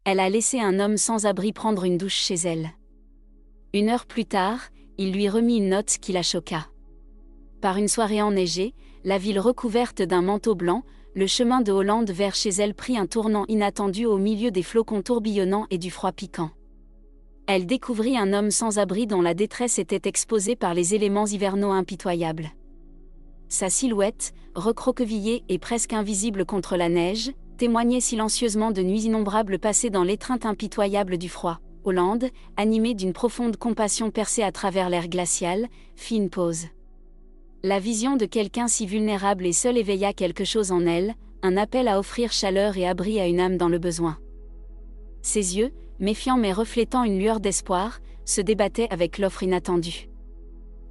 Elle a laissé un homme sans abri prendre une douche chez elle. 1 heure plus tard, il lui remit une note qui la choqua. Par une soirée enneigée, la ville recouverte d'un manteau blanc, le chemin de Hollande vers chez elle prit un tournant inattendu au milieu des flocons tourbillonnants et du froid piquant. Elle découvrit un homme sans abri dont la détresse était exposée par les éléments hivernaux impitoyables. Sa silhouette, recroquevillée et presque invisible contre la neige, témoignait silencieusement de nuits innombrables passées dans l'étreinte impitoyable du froid. Hollande, animée d'une profonde compassion percée à travers l'air glacial, fit une pause. La vision de quelqu'un si vulnérable et seul éveilla quelque chose en elle, un appel à offrir chaleur et abri à une âme dans le besoin. Ses yeux, méfiants mais reflétant une lueur d'espoir, se débattaient avec l'offre inattendue.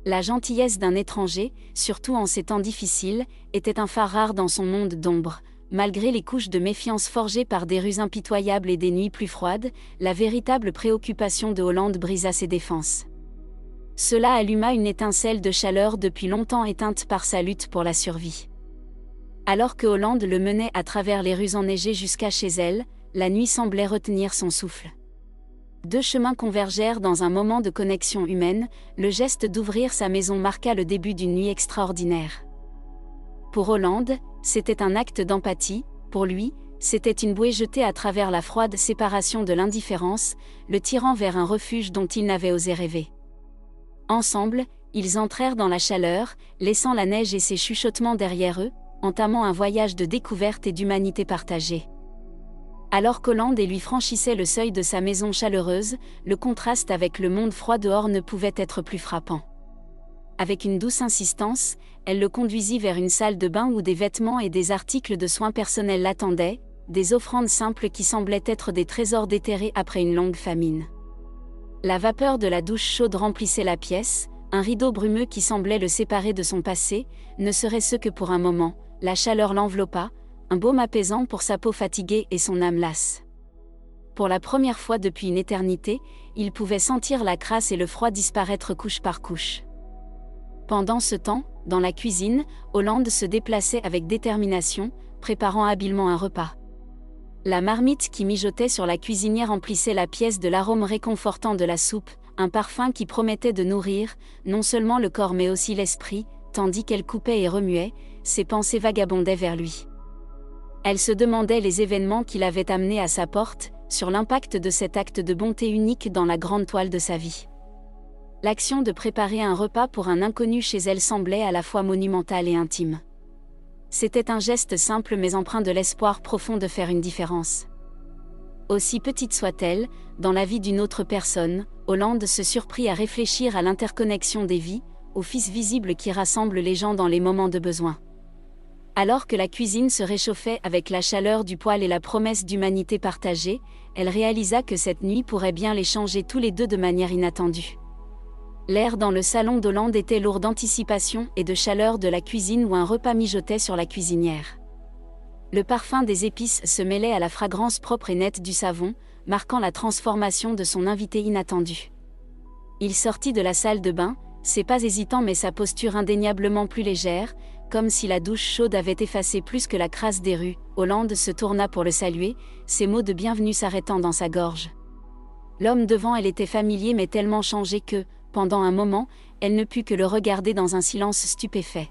La gentillesse d'un étranger, surtout en ces temps difficiles, était un phare rare dans son monde d'ombre. Malgré les couches de méfiance forgées par des rues impitoyables et des nuits plus froides, la véritable préoccupation de Hollande brisa ses défenses. Cela alluma une étincelle de chaleur depuis longtemps éteinte par sa lutte pour la survie. Alors que Hollande le menait à travers les rues enneigées jusqu'à chez elle, la nuit semblait retenir son souffle. 2 chemins convergèrent dans un moment de connexion humaine, le geste d'ouvrir sa maison marqua le début d'une nuit extraordinaire. Pour Hollande, c'était un acte d'empathie, pour lui, c'était une bouée jetée à travers la froide séparation de l'indifférence, le tirant vers un refuge dont il n'avait osé rêver. Ensemble, ils entrèrent dans la chaleur, laissant la neige et ses chuchotements derrière eux, entamant un voyage de découverte et d'humanité partagée. Alors qu'Hollande et lui franchissaient le seuil de sa maison chaleureuse, le contraste avec le monde froid dehors ne pouvait être plus frappant. Avec une douce insistance, elle le conduisit vers une salle de bain où des vêtements et des articles de soins personnels l'attendaient, des offrandes simples qui semblaient être des trésors déterrés après une longue famine. La vapeur de la douche chaude remplissait la pièce, un rideau brumeux qui semblait le séparer de son passé, ne serait-ce que pour un moment, la chaleur l'enveloppa, un baume apaisant pour sa peau fatiguée et son âme lasse. Pour la première fois depuis une éternité, il pouvait sentir la crasse et le froid disparaître couche par couche. Pendant ce temps, dans la cuisine, Hollande se déplaçait avec détermination, préparant habilement un repas. La marmite qui mijotait sur la cuisinière emplissait la pièce de l'arôme réconfortant de la soupe, un parfum qui promettait de nourrir, non seulement le corps mais aussi l'esprit, tandis qu'elle coupait et remuait, ses pensées vagabondaient vers lui. Elle se demandait les événements qui l'avaient amené à sa porte, sur l'impact de cet acte de bonté unique dans la grande toile de sa vie. L'action de préparer un repas pour un inconnu chez elle semblait à la fois monumentale et intime. C'était un geste simple mais empreint de l'espoir profond de faire une différence. Aussi petite soit-elle, dans la vie d'une autre personne, Hollande se surprit à réfléchir à l'interconnexion des vies, au fils visible qui rassemble les gens dans les moments de besoin. Alors que la cuisine se réchauffait avec la chaleur du poêle et la promesse d'humanité partagée, elle réalisa que cette nuit pourrait bien les changer tous les deux de manière inattendue. L'air dans le salon d'Hollande était lourd d'anticipation et de chaleur de la cuisine où un repas mijotait sur la cuisinière. Le parfum des épices se mêlait à la fragrance propre et nette du savon, marquant la transformation de son invité inattendu. Il sortit de la salle de bain, ses pas hésitants mais sa posture indéniablement plus légère, comme si la douche chaude avait effacé plus que la crasse des rues. Hollande se tourna pour le saluer, ses mots de bienvenue s'arrêtant dans sa gorge. L'homme devant elle était familier mais tellement changé que, pendant un moment, elle ne put que le regarder dans un silence stupéfait.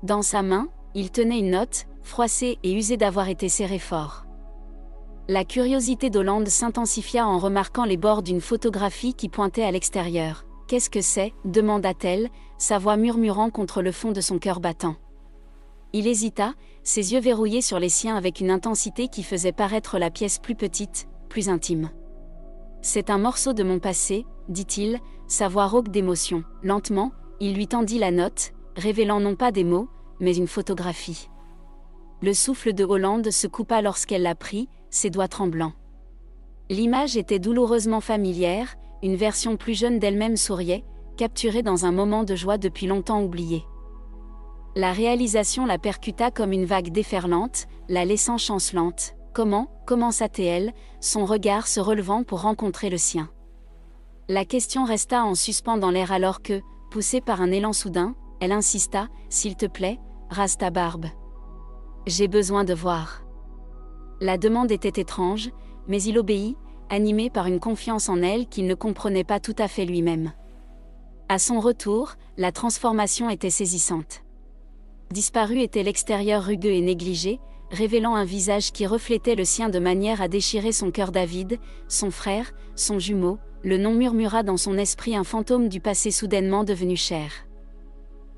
Dans sa main, il tenait une note, froissée et usée d'avoir été serrée fort. La curiosité d'Hollande s'intensifia en remarquant les bords d'une photographie qui pointait à l'extérieur. « Qu'est-ce que c'est » demanda-t-elle, sa voix murmurant contre le fond de son cœur battant. Il hésita, ses yeux verrouillés sur les siens avec une intensité qui faisait paraître la pièce plus petite, plus intime. « C'est un morceau de mon passé », dit-il, sa voix rauque d'émotion. Lentement, il lui tendit la note, révélant non pas des mots, mais une photographie. Le souffle de Hollande se coupa lorsqu'elle la prit, ses doigts tremblants. L'image était douloureusement familière, une version plus jeune d'elle-même souriait, capturée dans un moment de joie depuis longtemps oublié. La réalisation la percuta comme une vague déferlante, la laissant chancelante. « Comment » commença-t-elle, son regard se relevant pour rencontrer le sien. La question resta en suspens dans l'air alors que, poussée par un élan soudain, elle insista, « S'il te plaît, rase ta barbe. J'ai besoin de voir. » La demande était étrange, mais il obéit, animé par une confiance en elle qu'il ne comprenait pas tout à fait lui-même. À son retour, la transformation était saisissante. Disparu était l'extérieur rugueux et négligé, révélant un visage qui reflétait le sien de manière à déchirer son cœur. David, son frère, son jumeau, le nom murmura dans son esprit un fantôme du passé soudainement devenu cher.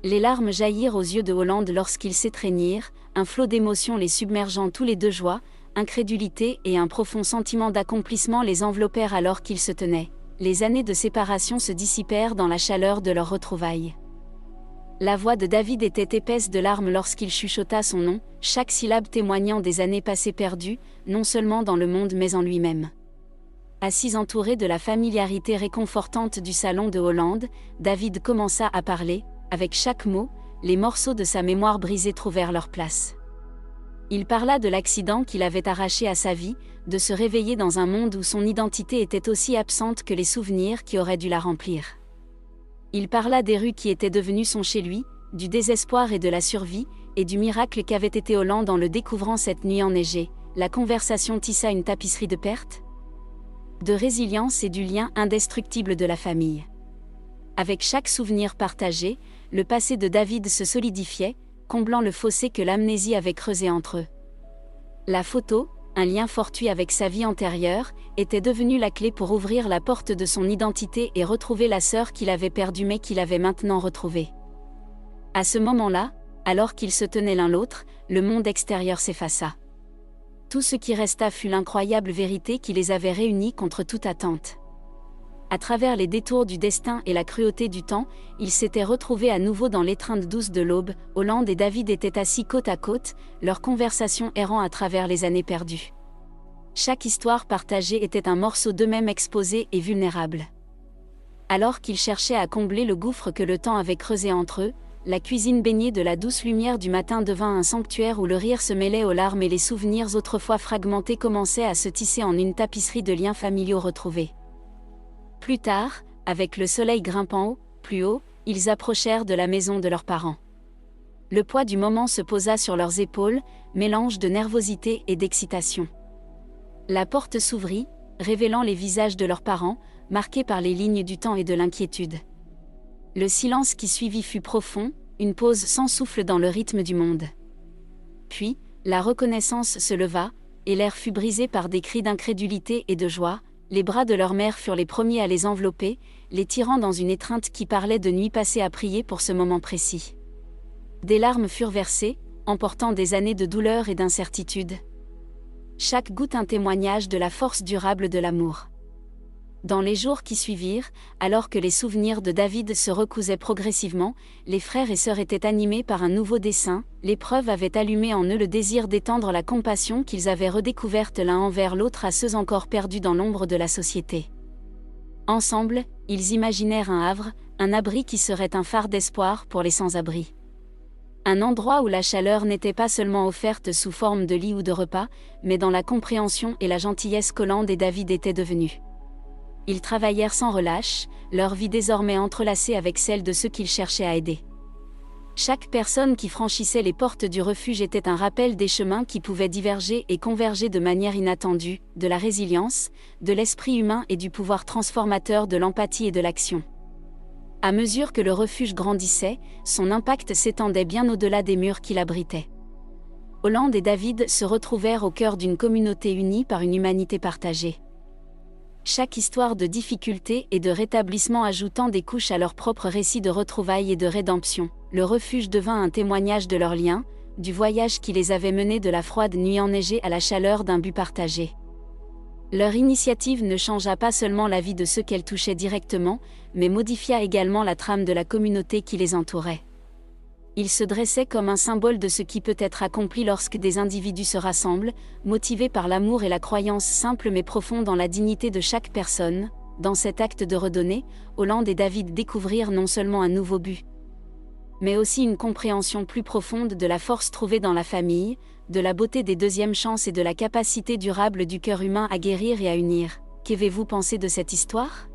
Les larmes jaillirent aux yeux de Holland lorsqu'ils s'étreignirent, un flot d'émotions les submergeant tous les deux. Joie, incrédulité et un profond sentiment d'accomplissement les enveloppèrent alors qu'ils se tenaient. Les années de séparation se dissipèrent dans la chaleur de leur retrouvailles. La voix de David était épaisse de larmes lorsqu'il chuchota son nom, chaque syllabe témoignant des années passées perdues, non seulement dans le monde mais en lui-même. Assis entouré de la familiarité réconfortante du salon de Holland, David commença à parler. Avec chaque mot, les morceaux de sa mémoire brisée trouvèrent leur place. Il parla de l'accident qui l'avait arraché à sa vie, de se réveiller dans un monde où son identité était aussi absente que les souvenirs qui auraient dû la remplir. Il parla des rues qui étaient devenues son chez-lui, du désespoir et de la survie, et du miracle qu'avait été Holland en le découvrant cette nuit enneigée. La conversation tissa une tapisserie de pertes, de résilience et du lien indestructible de la famille. Avec chaque souvenir partagé, le passé de David se solidifiait, comblant le fossé que l'amnésie avait creusé entre eux. La photo, un lien fortuit avec sa vie antérieure, était devenue la clé pour ouvrir la porte de son identité et retrouver la sœur qu'il avait perdue mais qu'il avait maintenant retrouvée. À ce moment-là, alors qu'ils se tenaient l'un l'autre, le monde extérieur s'effaça. Tout ce qui resta fut l'incroyable vérité qui les avait réunis contre toute attente. À travers les détours du destin et la cruauté du temps, ils s'étaient retrouvés à nouveau dans l'étreinte douce de l'aube. Holland et David étaient assis côte à côte, leur conversation errant à travers les années perdues. Chaque histoire partagée était un morceau d'eux-mêmes exposé et vulnérable. Alors qu'ils cherchaient à combler le gouffre que le temps avait creusé entre eux, la cuisine baignée de la douce lumière du matin devint un sanctuaire où le rire se mêlait aux larmes et les souvenirs autrefois fragmentés commençaient à se tisser en une tapisserie de liens familiaux retrouvés. Plus tard, avec le soleil grimpant plus haut, ils approchèrent de la maison de leurs parents. Le poids du moment se posa sur leurs épaules, mélange de nervosité et d'excitation. La porte s'ouvrit, révélant les visages de leurs parents, marqués par les lignes du temps et de l'inquiétude. Le silence qui suivit fut profond, une pause sans souffle dans le rythme du monde. Puis, la reconnaissance se leva, et l'air fut brisé par des cris d'incrédulité et de joie. Les bras de leur mère furent les premiers à les envelopper, les tirant dans une étreinte qui parlait de nuits passées à prier pour ce moment précis. Des larmes furent versées, emportant des années de douleur et d'incertitude. Chaque goutte un témoignage de la force durable de l'amour. Dans les jours qui suivirent, alors que les souvenirs de David se recousaient progressivement, les frères et sœurs étaient animés par un nouveau dessein. L'épreuve avait allumé en eux le désir d'étendre la compassion qu'ils avaient redécouverte l'un envers l'autre à ceux encore perdus dans l'ombre de la société. Ensemble, ils imaginèrent un havre, un abri qui serait un phare d'espoir pour les sans-abri. Un endroit où la chaleur n'était pas seulement offerte sous forme de lit ou de repas, mais dans la compréhension et la gentillesse qu'Holland et David étaient devenus. Ils travaillèrent sans relâche, leur vie désormais entrelacée avec celle de ceux qu'ils cherchaient à aider. Chaque personne qui franchissait les portes du refuge était un rappel des chemins qui pouvaient diverger et converger de manière inattendue, de la résilience, de l'esprit humain et du pouvoir transformateur de l'empathie et de l'action. À mesure que le refuge grandissait, son impact s'étendait bien au-delà des murs qui l'abritaient. Holland et David se retrouvèrent au cœur d'une communauté unie par une humanité partagée. Chaque histoire de difficulté et de rétablissement ajoutant des couches à leur propre récit de retrouvailles et de rédemption, le refuge devint un témoignage de leur lien, du voyage qui les avait menés de la froide nuit enneigée à la chaleur d'un but partagé. Leur initiative ne changea pas seulement la vie de ceux qu'elle touchait directement, mais modifia également la trame de la communauté qui les entourait. Il se dressait comme un symbole de ce qui peut être accompli lorsque des individus se rassemblent, motivés par l'amour et la croyance simple mais profonde en la dignité de chaque personne. Dans cet acte de redonner, Holland et David découvrirent non seulement un nouveau but, mais aussi une compréhension plus profonde de la force trouvée dans la famille, de la beauté des deuxièmes chances et de la capacité durable du cœur humain à guérir et à unir. Qu'avez-vous pensé de cette histoire ?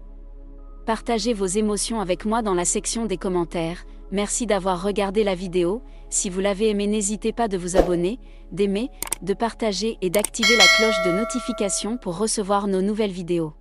Partagez vos émotions avec moi dans la section des commentaires. Merci d'avoir regardé la vidéo. Si vous l'avez aimé, n'hésitez pas de vous abonner, d'aimer, de partager et d'activer la cloche de notification pour recevoir nos nouvelles vidéos.